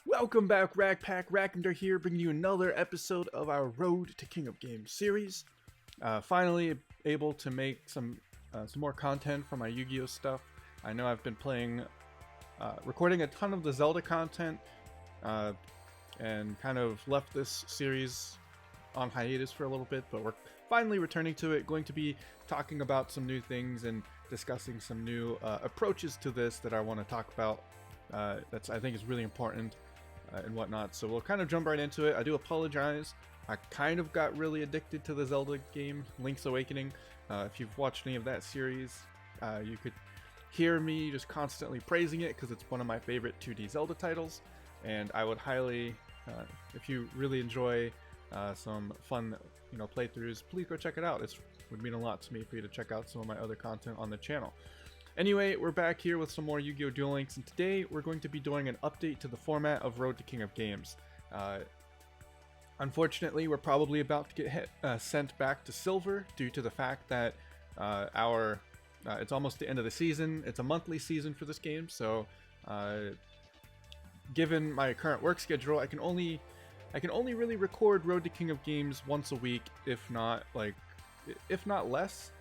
Welcome back, Rackpack. Rackender here, bringing you another episode of our Road to King of Games series. Finally able to make some more content for my Yu-Gi-Oh stuff. I know I've been recording a ton of the Zelda content, and kind of left this series on hiatus for a little bit, but we're finally returning to it. Going to be talking about some new things and discussing some new approaches to this that I want to talk about. That's I think is really important. And whatnot, so we'll kind of jump right into it. I do apologize. I kind of got really addicted to the Zelda game, Link's Awakening. If you've watched any of that series, you could hear me just constantly praising it because it's one of my favorite 2D Zelda titles. And I would highly, if you really enjoy some fun, playthroughs, please go check it out. It would mean a lot to me for you to check out some of my other content on the channel. Anyway, we're back here with some more Yu-Gi-Oh! Duel Links, and today we're going to be doing an update to the format of Road to King of Games. Unfortunately, we're probably about to get sent back to Silver due to the fact that it's almost the end of the season. It's a monthly season for this game, so given my current work schedule, I can only really record Road to King of Games once a week, if not less.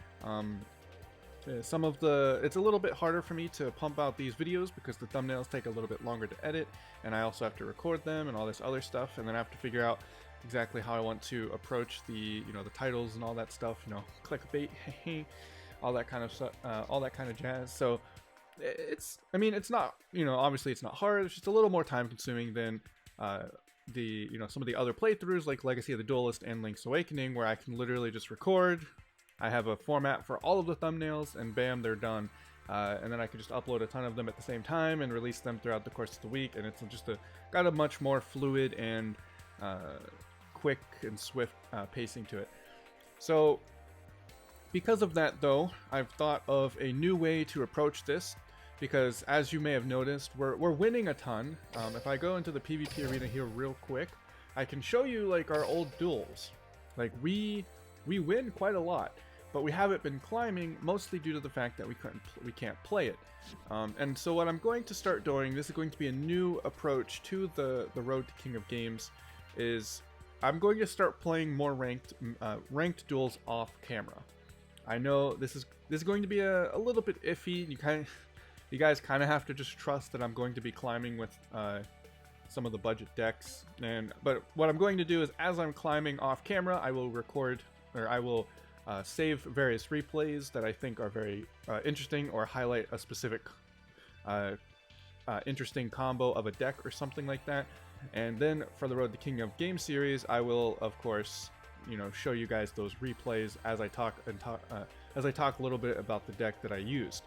It's a little bit harder for me to pump out these videos because the thumbnails take a little bit longer to edit, and I also have to record them and all this other stuff, and then I have to figure out exactly how I want to approach the titles and all that stuff, clickbait, all that kind of stuff, all that kind of jazz. So it's not, obviously it's not hard. It's just a little more time consuming than some of the other playthroughs like Legacy of the Duelist and Link's Awakening, where I can literally just record. I have a format for all of the thumbnails, and bam, they're done. And then I can just upload a ton of them at the same time and release them throughout the course of the week. And it's just got a much more fluid and quick and swift pacing to it. So because of that, though, I've thought of a new way to approach this. Because as you may have noticed, we're winning a ton. If I go into the PvP arena here real quick, I can show you like our old duels. Like we win quite a lot, but we haven't been climbing, mostly due to the fact that we can't play it. And so what I'm going to start doing, this is going to be a new approach to the Road to King of Games, is I'm going to start playing more ranked duels off camera. I know this is going to be a little bit iffy. You guys kind of have to just trust that I'm going to be climbing with some of the budget decks. But what I'm going to do is, as I'm climbing off camera, I will record, or I will save various replays that I think are very interesting, or highlight a specific interesting combo of a deck or something like that. And then for the Road to King of Games series, I will, of course, show you guys those replays as I talk a little bit about the deck that I used.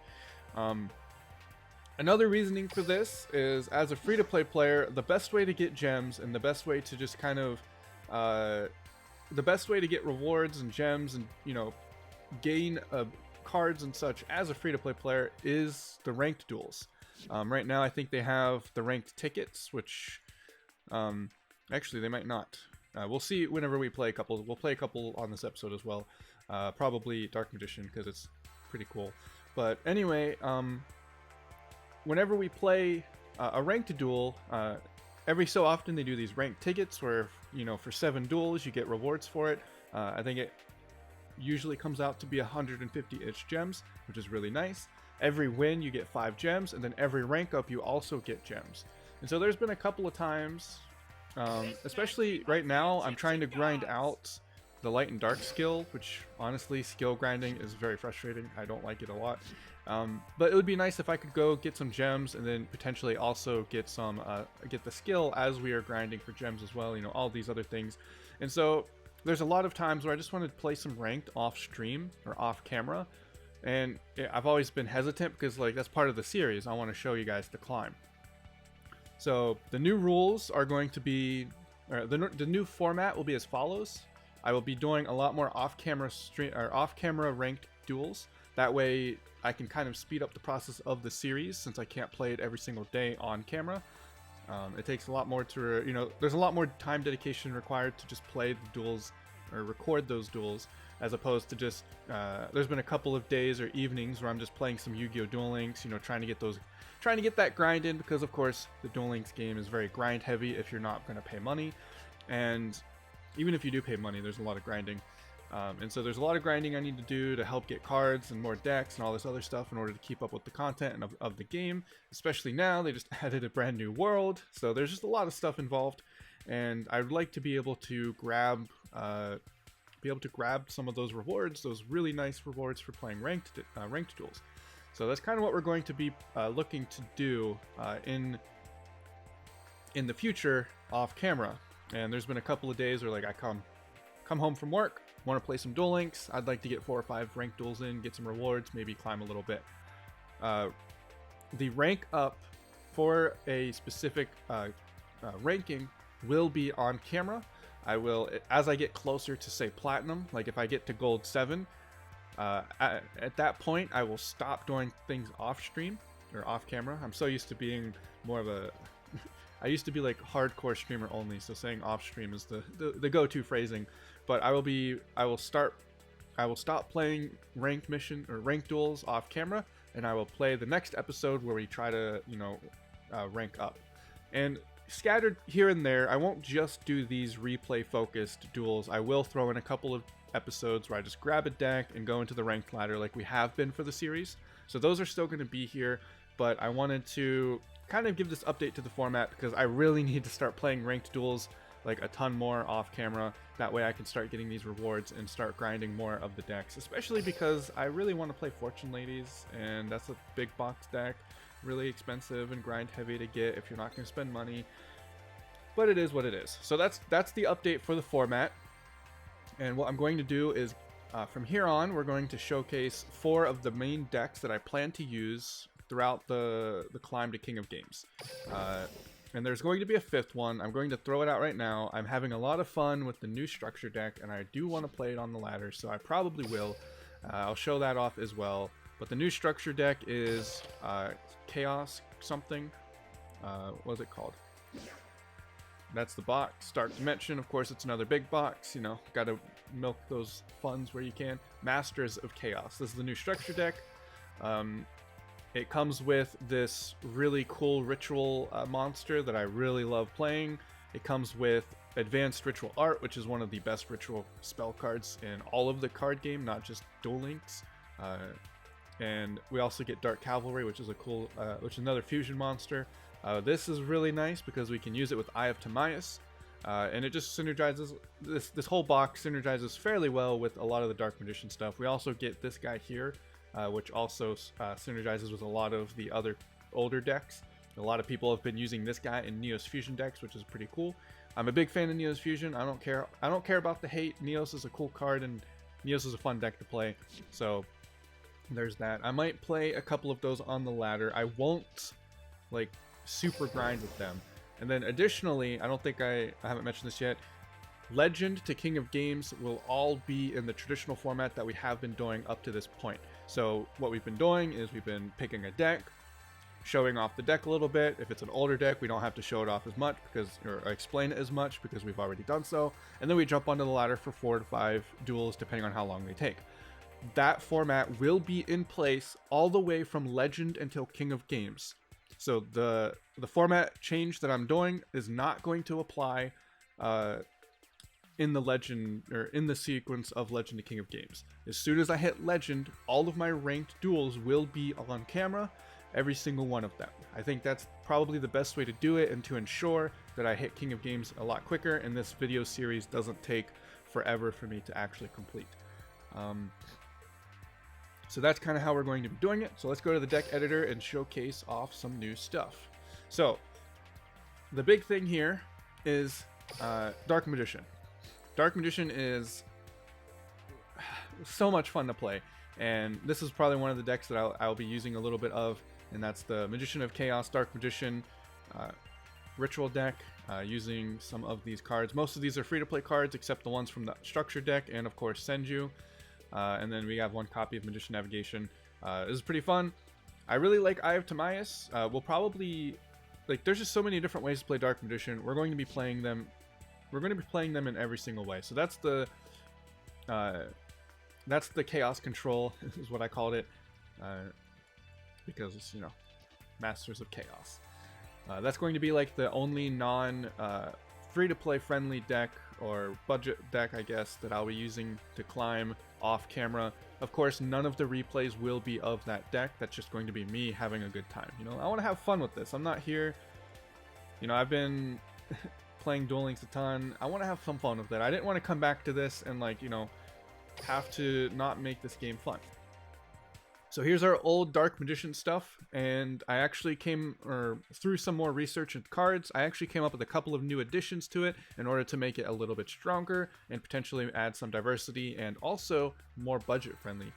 Another reasoning for this is, as a free-to-play player, the best way to get gems and the best way to just kind of the best way to get rewards and gems and gain cards and such as a free-to-play player is the ranked duels. Right now, I think they have the ranked tickets, which actually they might not. We'll see whenever we play a couple. We'll play a couple on this episode as well. Probably Dark Magician because it's pretty cool. But anyway, whenever we play a ranked duel, every so often they do these ranked tickets where, for 7 duels you get rewards for it. I think it usually comes out to be 150-ish gems, which is really nice. Every win you get 5 gems, and then every rank up you also get gems. And so there's been a couple of times, especially right now, I'm trying to grind out the light and dark skill, which honestly, skill grinding is very frustrating. I don't like it a lot. But it would be nice if I could go get some gems and then potentially also get the skill as we are grinding for gems as well, all these other things. And so there's a lot of times where I just want to play some ranked off stream or off camera. And I've always been hesitant because that's part of the series. I want to show you guys the climb. So the new rules are going to be, the new format will be as follows. I will be doing a lot more off-camera ranked duels. That way I can kind of speed up the process of the series, since I can't play it every single day on camera. It takes a lot more to, there's a lot more time dedication required to just play the duels or record those duels, as opposed to just there's been a couple of days or evenings where I'm just playing some Yu-Gi-Oh! Duel Links, you know, trying to get that grind in, because of course the Duel Links game is very grind heavy if you're not going to pay money, and even if you do pay money, there's a lot of grinding. And so there's a lot of grinding I need to do to help get cards and more decks and all this other stuff in order to keep up with the content and of the game, especially now they just added a brand new world, so there's just a lot of stuff involved, and I'd like to be able to grab some of those rewards, those really nice rewards for playing ranked duels. So that's kind of what we're going to be looking to do in the future off camera. And there's been a couple of days where, like, I come home from work, want to play some Duel Links. I'd like to get 4 or 5 ranked duels in, get some rewards, maybe climb a little bit. The rank up for a specific ranking will be on camera. I will, as I get closer to, say, platinum, like if I get to gold 7, at that point I will stop doing things off stream or off camera. I'm so used to being more of a I used to be like hardcore streamer only, so saying off stream is the go-to phrasing. But I will stop playing ranked mission or ranked duels off camera, and I will play the next episode where we try to, you know, rank up. And scattered here and there, I won't just do these replay focused duels. I will throw in a couple of episodes where I just grab a deck and go into the ranked ladder like we have been for the series. So those are still going to be here, but I wanted to kind of give this update to the format because I really need to start playing ranked duels like a ton more off camera. That way I can start getting these rewards and start grinding more of the decks, especially because I really want to play Fortune Ladies, and that's a big box deck, really expensive and grind heavy to get if you're not going to spend money, but it is what it is. So that's the update for the format. And what I'm going to do is from here on, we're going to showcase 4 of the main decks that I plan to use throughout the climb to King of Games. And there's going to be a 5th one. I'm going to throw it out right now. I'm having a lot of fun with the new structure deck, and I do want to play it on the ladder, so I probably will. I'll show that off as well. But the new structure deck is Chaos something. What is it called? That's the box. Dark Dimension, of course, it's another big box. You know, gotta milk those funds where you can. Masters of Chaos. This is the new structure deck. It comes with this really cool ritual monster that I really love playing. It comes with Advanced Ritual Art, which is one of the best ritual spell cards in all of the card game, not just Duel Links. And we also get Dark Cavalry, which is which is another fusion monster. This is really nice because we can use it with Eye of Timaeus, and it just synergizes. This whole box synergizes fairly well with a lot of the Dark Magician stuff. We also get this guy here, which also synergizes with a lot of the other older decks. A lot of people have been using this guy in Neos Fusion decks, which is pretty cool. I'm a big fan of Neos Fusion. I don't care about the hate. Neos is a cool card, and Neos is a fun deck to play. So there's that. I might play a couple of those on the ladder. I won't like super grind with them. And then additionally, I don't think I haven't mentioned this yet, Legend to King of Games will all be in the traditional format that we have been doing up to this point. So what we've been doing is we've been picking a deck, showing off the deck a little bit. If it's an older deck, we don't have to show it off as much or explain it as much because we've already done so. And then we jump onto the ladder for 4 to 5 duels depending on how long they take. That format will be in place all the way from Legend until King of Games. So the format change that I'm doing is not going to apply in the Legend or in the sequence of Legend to King of Games. As soon as I hit Legend, all of my ranked duels will be on camera, every single one of them. I think that's probably the best way to do it and to ensure that I hit King of Games a lot quicker and this video series doesn't take forever for me to actually complete. So that's kind of how we're going to be doing it. So let's go to the deck editor and showcase off some new stuff. So the big thing here is Dark Magician. Dark Magician is so much fun to play, and this is probably one of the decks that I'll be using a little bit of, and that's the Magician of Chaos Dark Magician ritual deck, using some of these cards. Most of these are free-to-play cards except the ones from the structure deck and of course Senju. And then we have 1 copy of Magician Navigation. This is pretty fun. I really like Eye of Timaeus. We'll probably, like, there's just so many different ways to play Dark Magician. We're going to be playing them in every single way. So that's the That's the chaos control is what I called it, because it's, you know, Masters of Chaos. That's going to be like the only non free-to-play friendly deck or budget deck, I guess, that I'll be using to climb off camera. Of course, none of the replays will be of that deck. That's just going to be me having a good time. You know, I want to have fun with this. I'm not here, you know, I've been playing Duel Links a ton. I want to have some fun with it. I didn't want to come back to this and, like, you know, have to not make this game fun. So here's our old Dark Magician stuff, and I actually through some more research into cards, I actually came up with a couple of new additions to it in order to make it a little bit stronger and potentially add some diversity and also more budget-friendly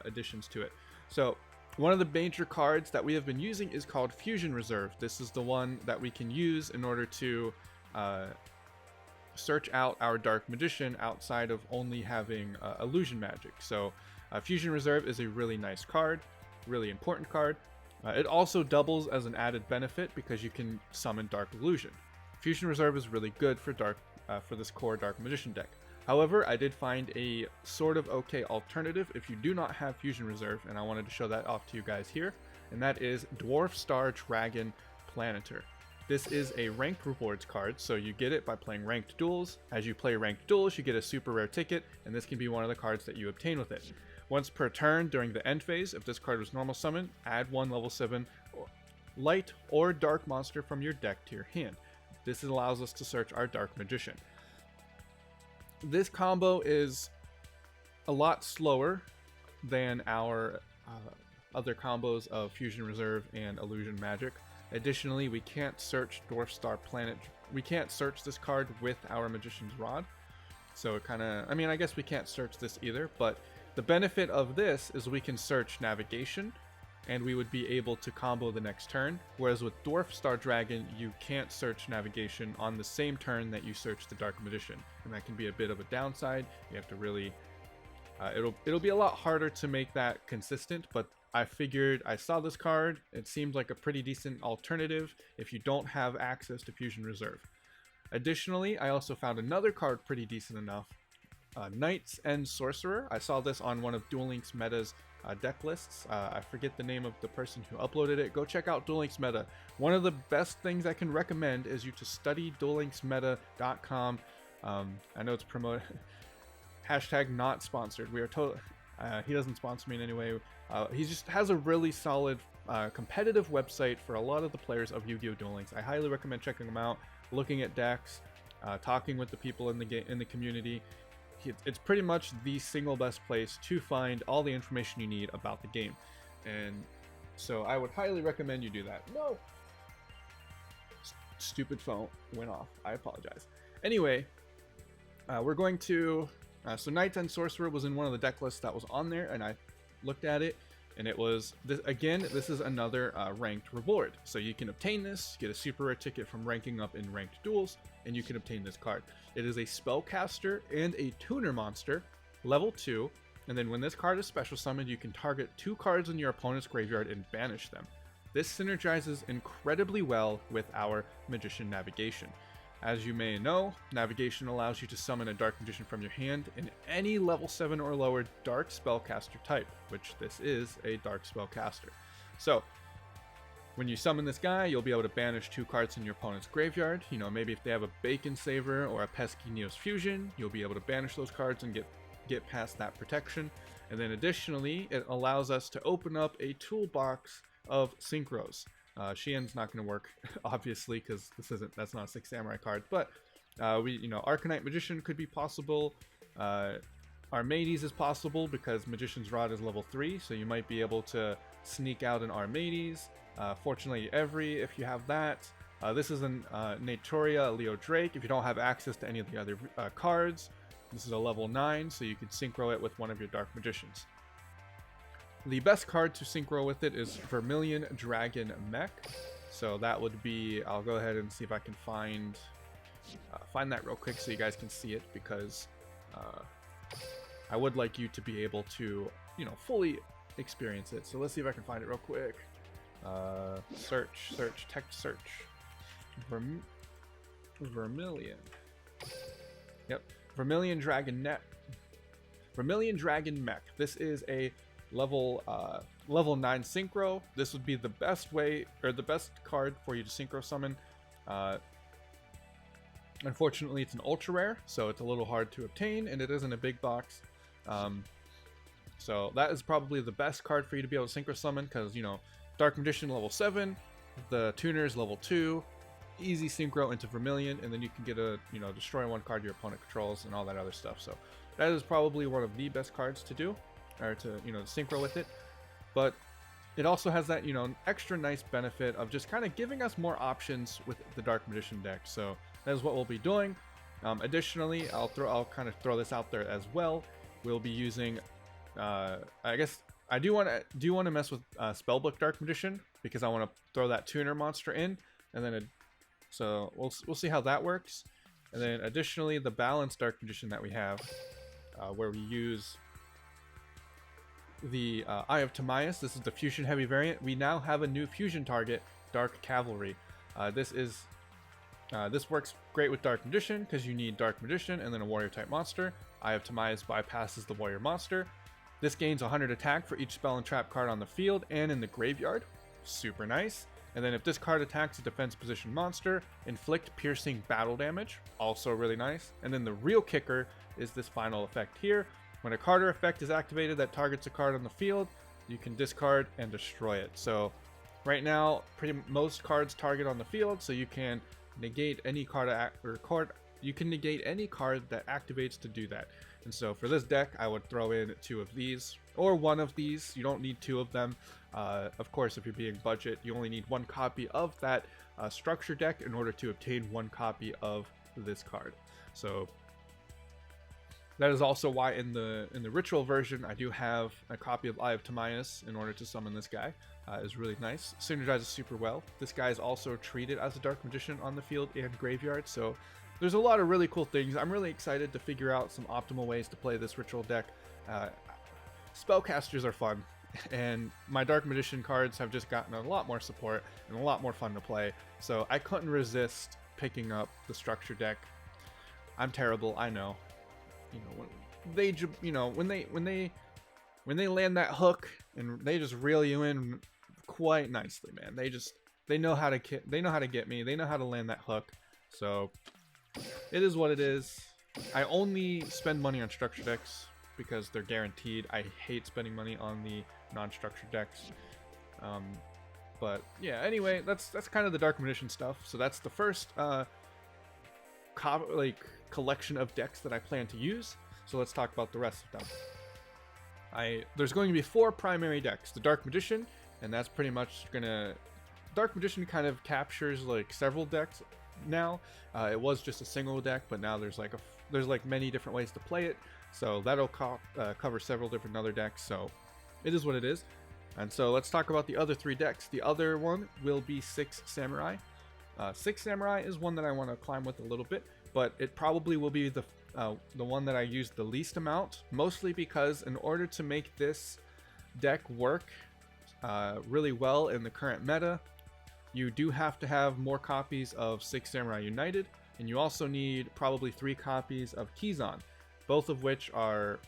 additions to it. So one of the major cards that we have been using is called Fusion Reserve. This is the one that we can use in order to search out our Dark Magician outside of only having illusion magic. So Fusion Reserve is a really nice card, really important card. It also doubles as an added benefit because you can summon Dark Illusion. Fusion Reserve is really good for for this core Dark Magician deck. However, I did find a sort of okay alternative if you do not have Fusion Reserve, and I wanted to show that off to you guys here, and that is Dwarf Star Dragon Planeter. This is a ranked rewards card, so you get it by playing ranked duels. As you play ranked duels, you get a super rare ticket, and this can be one of the cards that you obtain with it. Once per turn during the end phase, if this card was normal summon, add one level 7 light or dark monster from your deck to your hand. This allows us to search our Dark Magician. This combo is a lot slower than our other combos of Fusion Reserve and Illusion Magic. Additionally, we can't search Dwarf Star Planet. We can't search this card with our Magician's Rod. So it kind of, I mean, I guess we can't search this either, but the benefit of this is we can search Navigation, and we would be able to combo the next turn. Whereas with Dwarf Star Dragon, you can't search Navigation on the same turn that you search the Dark Magician, and that can be a bit of a downside. You have to really, it'll be a lot harder to make that consistent. But I figured, I saw this card, it seemed like a pretty decent alternative if you don't have access to Fusion Reserve. Additionally, I also found another card pretty decent enough. Knights and Sorcerer. I saw this on one of Duel Links Meta's deck lists. I forget the name of the person who uploaded it. Go check out Duel Links Meta. One of the best things I can recommend is you to study duellinksmeta.com. I know it's promoted. Hashtag not sponsored. We are totally. He doesn't sponsor me in any way. He just has a really solid competitive website for a lot of the players of Yu-Gi-Oh! Duel Links. I highly recommend checking them out, looking at decks, talking with the people in the community. It's pretty much the single best place to find all the information you need about the game, and so I would highly recommend you do that. No, stupid phone went off. I apologize. Anyway, we're going to so Knights and Sorcerer was in one of the deck lists that was on there, and I looked at it, and it was this again. This is another ranked reward, so you can obtain this, get a super rare ticket from ranking up in ranked duels, and you can obtain this card. It is a spellcaster and a tuner monster, level 2, and then when this card is special summoned, you can target 2 cards in your opponent's graveyard and banish them. This synergizes incredibly well with our Magician Navigation. As you may know, Navigation allows you to summon a Dark Magician from your hand in any level 7 or lower Dark Spellcaster type, which this is a Dark Spellcaster. So, when you summon this guy, you'll be able to banish 2 cards in your opponent's graveyard. You know, maybe if they have a Bacon Saver or a Pesky Neos Fusion, you'll be able to banish those cards and get past that protection. And then additionally, it allows us to open up a toolbox of Synchros. Xian's not going to work, obviously, because that's not a 6 Samurai card. But Arcanite Magician could be possible. Armades is possible because Magician's Rod is level 3, so you might be able to sneak out an Armades. Fortunately, if you have that. This is an Naturia Leo Drake. If you don't have access to any of the other cards, this is a level 9, so you could synchro it with one of your Dark Magicians. The best card to synchro with it is Vermilion Dragon Mech. So that would be, I'll go ahead and see if I can find that real quick so you guys can see it, because I would like you to be able to, fully experience it. So let's see if I can find it real quick. Text search. Vermilion. Yep. Vermilion Dragon Vermilion Dragon Mech. This is a level 9 synchro. This would be the best way, or the best card for you to synchro summon. Unfortunately, it's an ultra rare, so it's a little hard to obtain, and it isn't a big box. So that is probably the best card for you to be able to synchro summon, because, you know, Dark Magician level 7, the Tuners level 2, easy synchro into Vermilion, and then you can get a, you know, destroy one card your opponent controls and all that other stuff. So that is probably one of the best cards to do, or to, you know, synchro with it. But it also has that, you know, extra nice benefit of just kind of giving us more options with the Dark Magician deck. So that is what we'll be doing. Additionally, I'll kind of throw this out there as well. We'll be using, I guess I do want to mess with Spellbook Dark Magician, because I want to throw that tuner monster in, and then so we'll see how that works. And then additionally, the balanced Dark Magician that we have, where we use the Eye of Timaeus. This is the fusion heavy variant. We now have a new fusion target, Dark Cavalry. This works great with Dark Magician, because you need Dark Magician and then a warrior type monster. Eye of Timaeus bypasses the warrior monster. This gains 100 attack for each spell and trap card on the field and in the graveyard. Super nice. And then if this card attacks a defense position monster, inflict piercing battle damage. Also really nice. And then the real kicker is this final effect here. When a card or effect is activated that targets a card on the field, you can discard and destroy it. So right now, most cards target on the field, so you can negate any card you can negate any card that activates to do that. And so for this deck, I would throw in 2 of these, or 1 of these. You don't need 2 of them. Of course, if you're being budget, you only need 1 copy of that structure deck in order to obtain 1 copy of this card. So that is also why in the ritual version, I do have a copy of Eye of Timaeus in order to summon this guy. Is really nice. Synergizes super well. This guy is also treated as a Dark Magician on the field and graveyard, so there's a lot of really cool things. I'm really excited to figure out some optimal ways to play this ritual deck. Spellcasters are fun, and my Dark Magician cards have just gotten a lot more support and a lot more fun to play, so I couldn't resist picking up the structure deck. I'm terrible, I know. You know, when they land that hook and they just reel you in quite nicely, man. They know how to get me. They know how to land that hook. So it is what it is. I only spend money on structure decks because they're guaranteed. I hate spending money on the non-structured decks. But yeah, anyway, that's kind of the Dark Magician stuff. So that's the first collection of decks that I plan to use. So let's talk about the rest of them. There's going to be 4 primary decks. The Dark Magician, and that's pretty much gonna... Dark Magician kind of captures like several decks now. It was just a single deck, but now there's like many different ways to play it. So that'll cover several different other decks. So it is what it is. And so let's talk about the other 3 decks. The other one will be 6 Samurai. 6 Samurai is one that I want to climb with a little bit, but it probably will be the one that I use the least amount, mostly because in order to make this deck work really well in the current meta, you do have to have more copies of 6 Samurai United, and you also need probably 3 copies of Kizan, both of which are,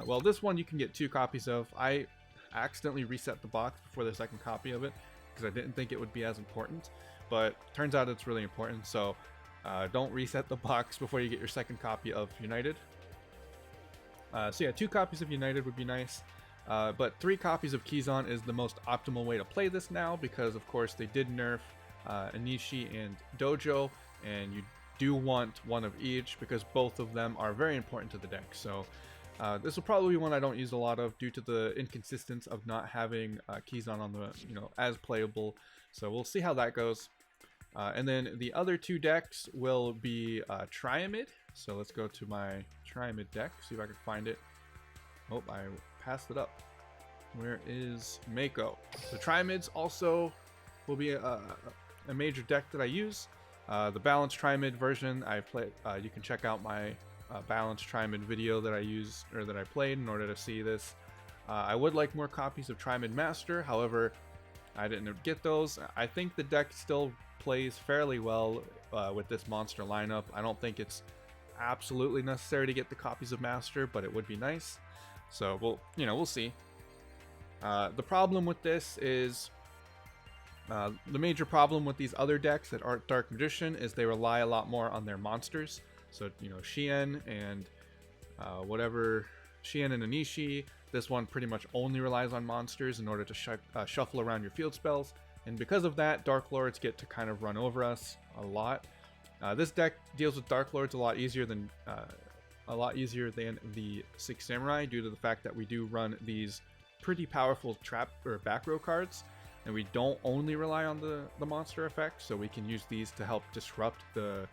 well, this one you can get 2 copies of. I accidentally reset the box before the second copy of it because I didn't think it would be as important, but turns out it's really important. So don't reset the box before you get your second copy of United. So yeah, 2 copies of United would be nice. But 3 copies of Kizan is the most optimal way to play this now, because of course they did nerf Anishi and Dojo, and you do want one of each because both of them are very important to the deck. So this will probably be one I don't use a lot of due to the inconsistency of not having Kizan on the, as playable. So we'll see how that goes. And then the other 2 decks will be Triamid. So let's go to my Triamid deck, see if I can find it. Oh, I passed it up. Where is Mako? So Triamids also will be a major deck that I use. The balanced Triamid version I played. You can check out my balanced Triamid video that I used, or that I played, in order to see this. I would like more copies of Triamid Master, however, I didn't get those. I think the deck still plays fairly well with this monster lineup. I don't think it's absolutely necessary to get the copies of Master, but it would be nice. So we'll see. The problem with this is the major problem with these other decks that aren't Dark Magician is they rely a lot more on their monsters. So Shien and whatever Shien and Anishi. This one pretty much only relies on monsters in order to shuffle around your field spells, and because of that, Dark Lords get to kind of run over us a lot. This deck deals with Dark Lords a lot easier than the Six Samurai, due to the fact that we do run these pretty powerful trap or back row cards, and we don't only rely on the monster effect, so we can use these to help disrupt the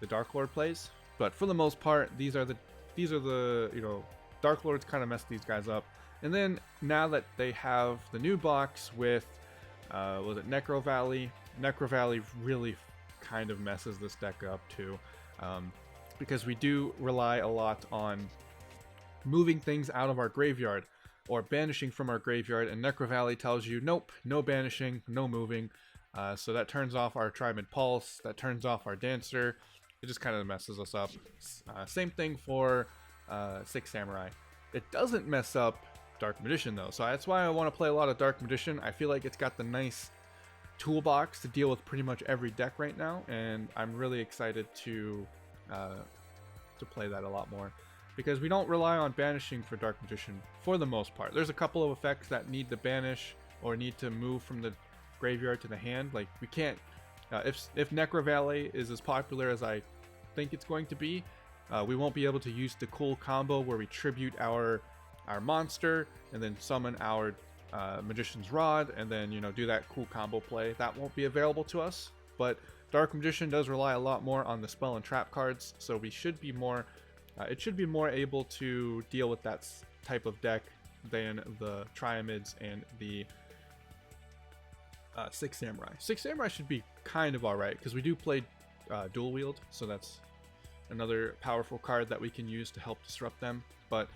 Dark Lord plays. But for the most part, these are the Dark Lords kind of mess these guys up. And then now that they have the new box with was it Necro Valley? Necro Valley really kind of messes this deck up too, because we do rely a lot on moving things out of our graveyard or banishing from our graveyard, and Necro Valley tells you nope, no banishing, no moving. So that turns off our Tri-Mid Pulse, that turns off our Dancer. It just kind of messes us up. Same thing for Six Samurai. It doesn't mess up Dark Magician though, so that's why I want to play a lot of Dark Magician. I feel like it's got the nice toolbox to deal with pretty much every deck right now, and I'm really excited to play that a lot more, because we don't rely on banishing for Dark Magician for the most part. There's a couple of effects that need to banish or need to move from the graveyard to the hand. Like we can't, if Necro Valley is as popular as I think it's going to be, we won't be able to use the cool combo where we tribute our monster and then summon our Magician's Rod and then do that cool combo play. That won't be available to us, but Dark Magician does rely a lot more on the spell and trap cards, so we should be more it should be more able to deal with that type of deck than the Triamids and the Six Samurai. Six Samurai should be kind of alright, because we do play dual wield, so that's another powerful card that we can use to help disrupt them. But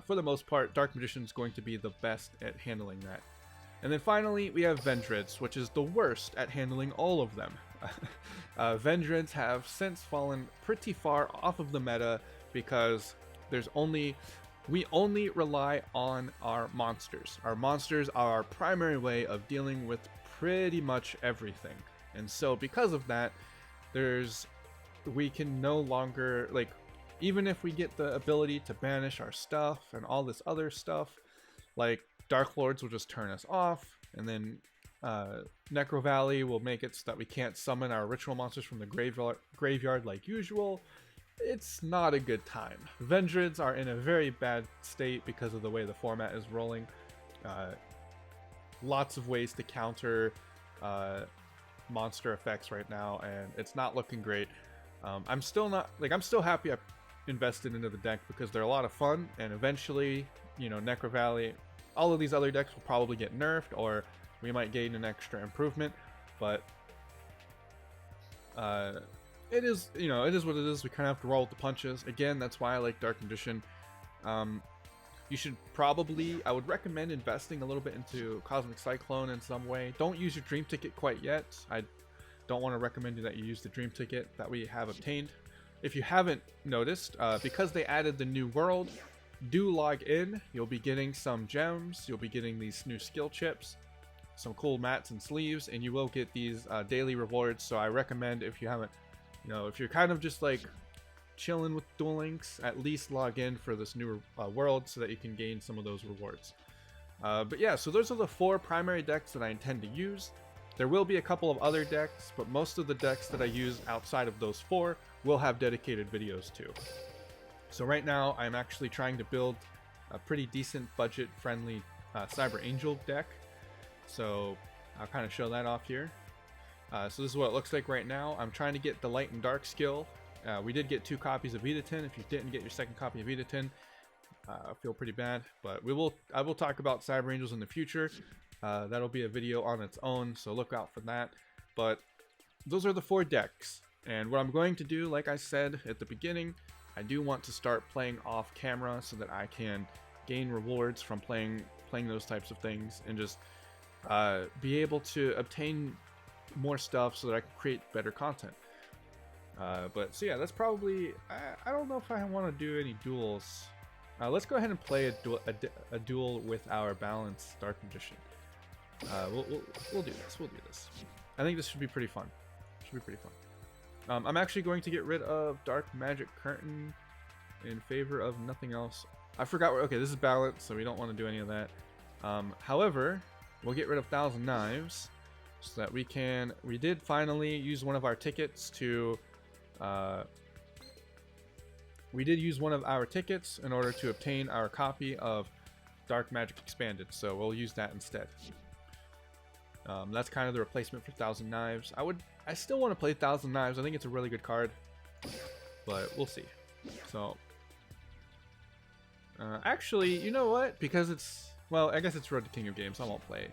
for the most part, Dark Magician is going to be the best at handling that. And then finally, we have Vendrids, which is the worst at handling all of them. Vendrids have since fallen pretty far off of the meta, because we only rely on our monsters. Our monsters are our primary way of dealing with pretty much everything. And so because of that, we can no longer, like, even if we get the ability to banish our stuff and all this other stuff, like Dark Lords will just turn us off, and then Necro Valley will make it so that we can't summon our ritual monsters from the graveyard like usual. It's not a good time. Vendrids are in a very bad state because of the way the format is rolling. Lots of ways to counter monster effects right now, and it's not looking great. I'm still happy I invested into the deck, because they're a lot of fun, and eventually, Necro Valley, all of these other decks will probably get nerfed, or we might gain an extra improvement, but it is what it is. We kind of have to roll with the punches. Again, that's why I like Dark Magician. You should probably, I would recommend investing a little bit into Cosmic Cyclone in some way. Don't use your Dream Ticket quite yet. I don't want to recommend that you use the Dream Ticket that we have obtained. If you haven't noticed, because they added the new world, do log in. You'll be getting some gems, you'll be getting these new skill chips, some cool mats and sleeves, and you will get these daily rewards. So I recommend, if you haven't, if you're kind of just like chilling with Duel Links, at least log in for this new world so that you can gain some of those rewards. But yeah, so those are the 4 primary decks that I intend to use. There will be a couple of other decks, but most of the decks that I use outside of those 4 will have dedicated videos too. So right now, I'm actually trying to build a pretty decent budget-friendly Cyber Angel deck. So I'll kind of show that off here. So this is what it looks like right now. I'm trying to get the Light and Dark skill. We did get 2 copies of Edatin. If you didn't get your second copy of Edatin, I feel pretty bad. But I will talk about Cyber Angels in the future. That'll be a video on its own, so look out for that. But those are the 4 decks. And what I'm going to do, like I said at the beginning, I do want to start playing off camera so that I can gain rewards from playing those types of things, and just be able to obtain more stuff so that I can create better content. But so yeah, that's probably. I don't know if I want to do any duels. Let's go ahead and play a duel with our balanced Dark Magician. We'll do this. We'll do this. I think this should be pretty fun. Should be pretty fun. I'm actually going to get rid of Dark Magic Curtain in favor of nothing else. I forgot. Okay, this is balanced, so we don't want to do any of that. However, we'll get rid of Thousand Knives so that we can. We did finally use one of our tickets to. We did use one of our tickets in order to obtain our copy of Dark Magic Expanded, so we'll use that instead. That's kind of the replacement for Thousand Knives. I still want to play Thousand Knives. I think it's a really good card, but we'll see. So, actually, you know what? Because it's, well, I guess it's Road to King of Games. I won't play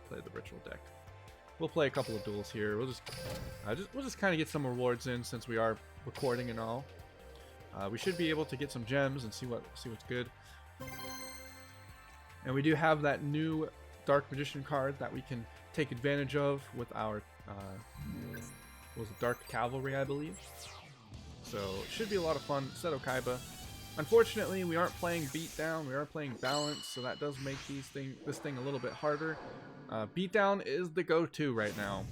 the ritual deck. We'll play a couple of duels here. We'll just kind of get some rewards in since we are recording and all. We should be able to get some gems and see what's good. And we do have that new Dark Magician card that we can take advantage of with our what was it, Dark Cavalry, I believe. So it should be a lot of fun. Seto Kaiba. Unfortunately, we aren't playing Beatdown. We are playing Balance, so that does make this thing a little bit harder. Beatdown is the go-to right now.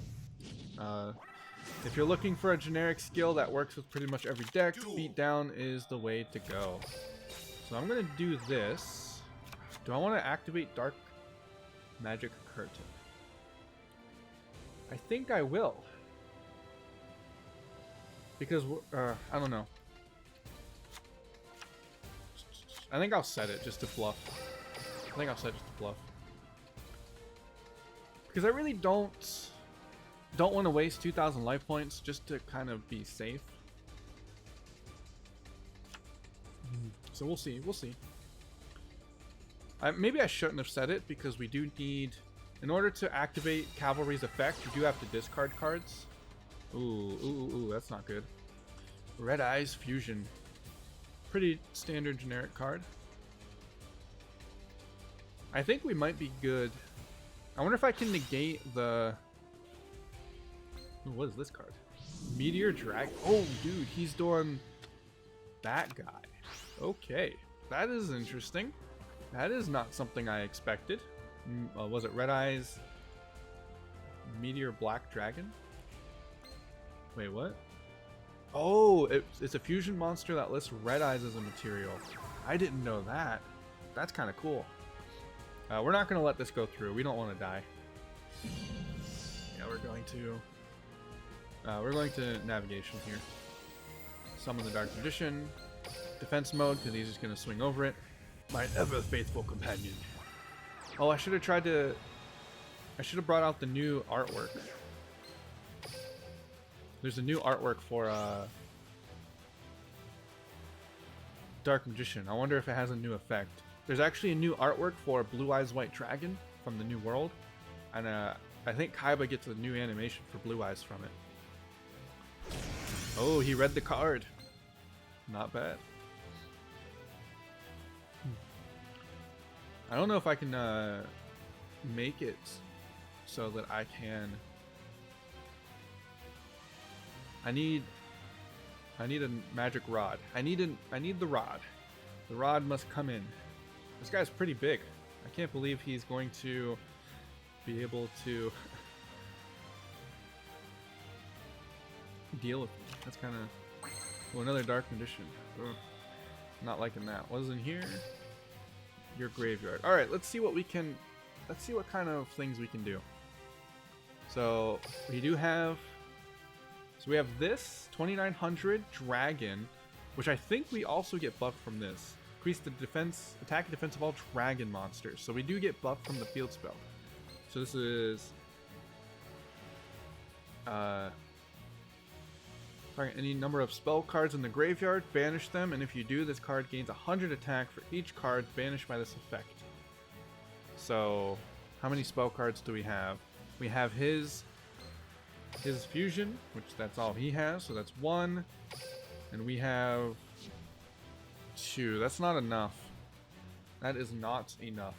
If you're looking for a generic skill that works with pretty much every deck, Beatdown is the way to go. So I'm going to do this. Do I want to activate Dark Magic Curtain? I think I will. Because, I don't know. I think I'll set it just to bluff. Because I really don't want to waste 2,000 life points just to kind of be safe. So we'll see. Maybe I shouldn't have said it because we do need, in order to activate Cavalry's effect, you do have to discard cards. Ooh, that's not good. Red Eyes Fusion. Pretty standard generic card. I think we might be good. I wonder if I can negate the... What is this card? Meteor Dragon. Oh, dude, he's doing that guy. Okay, that is interesting. That is not something I expected. Was it Red Eyes? Meteor Black Dragon? Wait, what? Oh, it's a fusion monster that lists Red Eyes as a material. I didn't know that. That's kind of cool. We're not going to let this go through. We don't want to die. Yeah, we're going to navigation here. Summon the Dark Magician. Defense mode, because he's just going to swing over it. My ever faithful companion. Oh, I should have brought out the new artwork. There's a new artwork for Dark Magician. I wonder if it has a new effect. There's actually a new artwork for Blue Eyes White Dragon from the New World. And I think Kaiba gets a new animation for Blue Eyes from it. Oh, he read the card. Not bad. I don't know if I can make it so that I can... I need a magic rod. I need the rod. The rod must come in. This guy's pretty big. I can't believe he's going to be able to deal with me. That's kind of... Oh, another Dark Magician. Ugh. Not liking that. What is in here? Your graveyard. Alright, let's see what we can... Let's see what kind of things we can do. So, we do have... So we have this 2900 Dragon, which I think we also get buffed from this. Increase the attack and defense of all dragon monsters. So we do get buffed from the field spell. So this is target any number of spell cards in the graveyard, banish them, and if you do, this card gains 100 attack for each card banished by this effect. So how many spell cards do we have? We have his fusion, which that's all he has, so that's 1, and we have 2. That's not enough. That is not enough.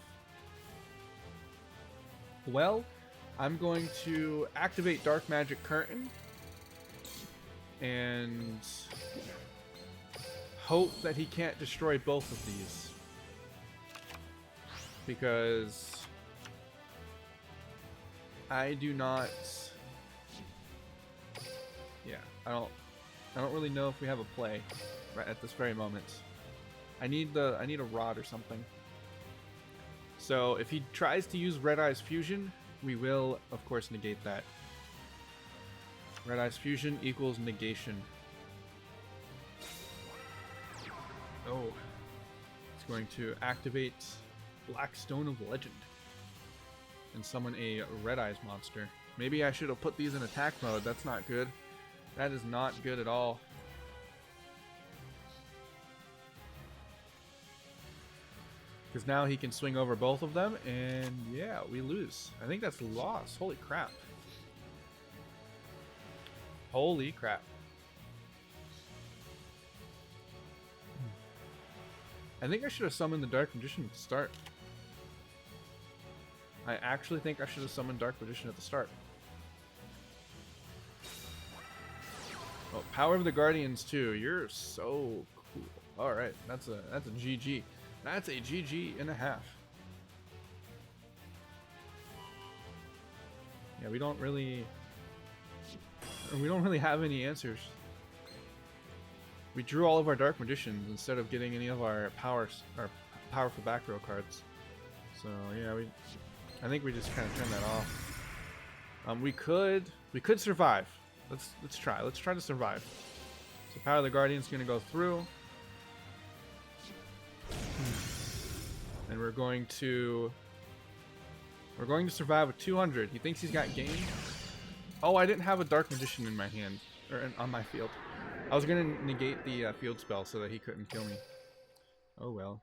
Well, I'm going to activate Dark Magic Curtain and hope that he can't destroy both of these, because I do not. Yeah, I don't really know if we have a play right at this very moment. I need a rod or something. So if he tries to use Red Eye's Fusion, we will of course negate that. Red Eye's Fusion equals negation. Oh, it's going to activate Black Stone of Legend and summon a Red Eyes monster. Maybe I should have put these in attack mode. That's not good. That is not good at all. Because now he can swing over both of them, and yeah, we lose. I think that's loss. Holy crap. Holy crap. I think I should have summoned the Dark Magician at the start. I actually think I should have summoned Dark Magician at the start. Oh, Power of the Guardians too. You're so cool. Alright, that's a GG. That's a GG and a half. Yeah, we don't really have any answers. We drew all of our Dark Magicians instead of getting any of our powerful back row cards. So yeah, I think we just kind of turned that off. We could survive. Let's try. Let's try to survive. So Power of the Guardian's gonna go through. And we're going to survive with 200. He thinks he's got game. Oh, I didn't have a Dark Magician in my hand or on my field. I was gonna negate the field spell so that he couldn't kill me. Oh well.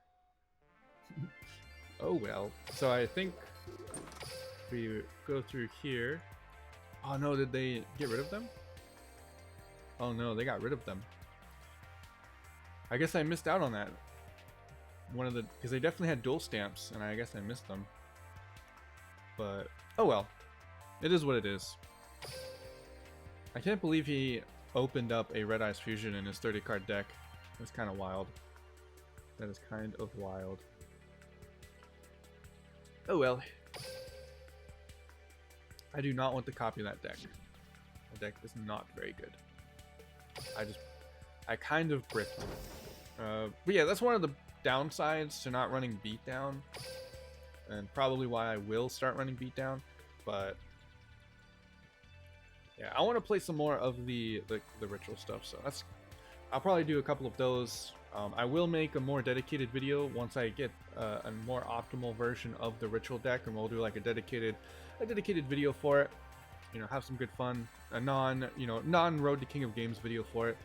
Oh well. So I think we go through here. Oh no, did they get rid of them? Oh no, they got rid of them. I guess I missed out on that. Because they definitely had dual stamps, and I guess I missed them. But oh well, it is what it is. I can't believe he opened up a Red Eyes Fusion in his 30-card deck. That's kind of wild. That is kind of wild. Oh well. I do not want to copy that deck. The deck is not very good. I kind of bricked. But yeah, that's one of the downsides to not running Beatdown, and probably why I will start running Beatdown. But yeah, I want to play some more of the ritual stuff, so I'll probably do a couple of those. I will make a more dedicated video once I get a more optimal version of the ritual deck, and we'll do like a dedicated video for it. You know, have some good fun. A non Road to King of Games video for it.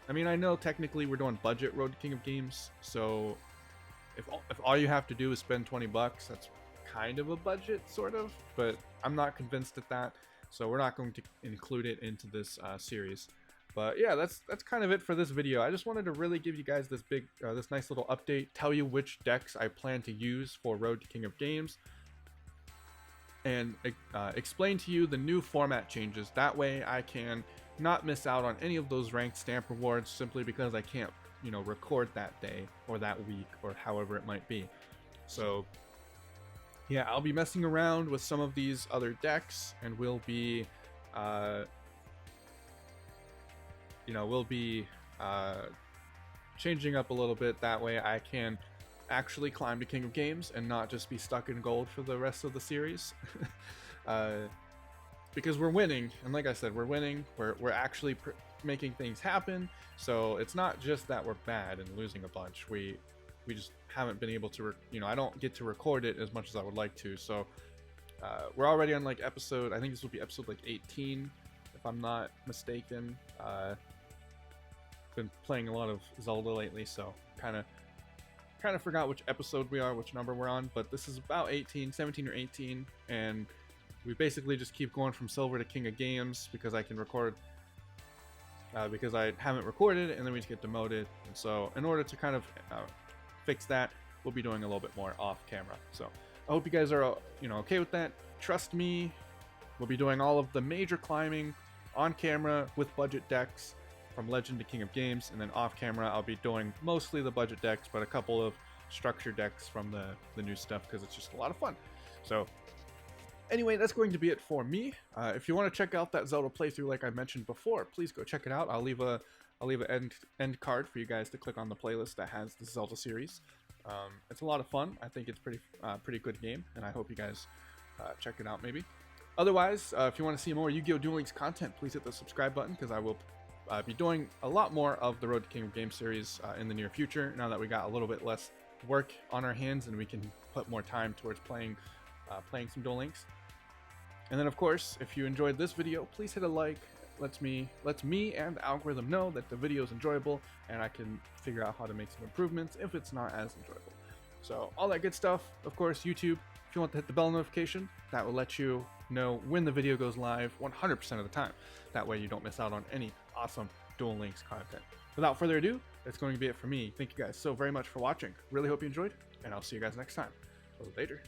I mean, I know technically we're doing budget Road to King of Games, so if all you have to do is spend 20 bucks, that's kind of a budget, sort of. But I'm not convinced at that, so we're not going to include it into this series. But yeah, that's kind of it for this video. I just wanted to really give you guys this nice little update, tell you which decks I plan to use for Road to King of Games, and explain to you the new format changes. That way I can not miss out on any of those ranked stamp rewards simply because I can't, record that day or that week or however it might be. So yeah, I'll be messing around with some of these other decks, and we'll be changing up a little bit. That way I can actually climb to King of Games and not just be stuck in gold for the rest of the series. Because we're winning, and like I said, we're winning. We're actually making things happen. So it's not just that we're bad and losing a bunch. We just haven't been able to, I don't get to record it as much as I would like to. So we're already on like episode, I think this will be episode like 18, if I'm not mistaken. Been playing a lot of Zelda lately, so kind of forgot which episode we are, which number we're on, but this is about 17 or 18, and we basically just keep going from silver to King of Games because I can record, because I haven't recorded, and then we just get demoted. And so in order to kind of fix that, we'll be doing a little bit more off camera. So I hope you guys are okay with that. Trust me, we'll be doing all of the major climbing on camera with budget decks, from Legend to King of Games, and then off camera I'll be doing mostly the budget decks, but a couple of structured decks from the new stuff because it's just a lot of fun. So anyway, that's going to be it for me. If you want to check out that Zelda playthrough like I mentioned before, please go check it out. I'll leave an end card for you guys to click on the playlist that has the Zelda series. It's a lot of fun. I think it's pretty good game, and I hope you guys check it out maybe. Otherwise, if you want to see more Yu-Gi-Oh! Duel Links content, please hit the subscribe button because I will be doing a lot more of the Road to King of Games series in the near future, now that we got a little bit less work on our hands and we can put more time towards playing some Duel Links. And then of course, if you enjoyed this video, please hit a like. Lets me and the algorithm know that the video is enjoyable, and I can figure out how to make some improvements if it's not as enjoyable. So all that good stuff. Of course, YouTube, if you want to hit the bell notification, that will let you know when the video goes live 100% of the time. That way you don't miss out on any awesome Duel Links content. Without further ado, that's going to be it for me. Thank you guys so very much for watching. Really hope you enjoyed, and I'll see you guys next time. Later.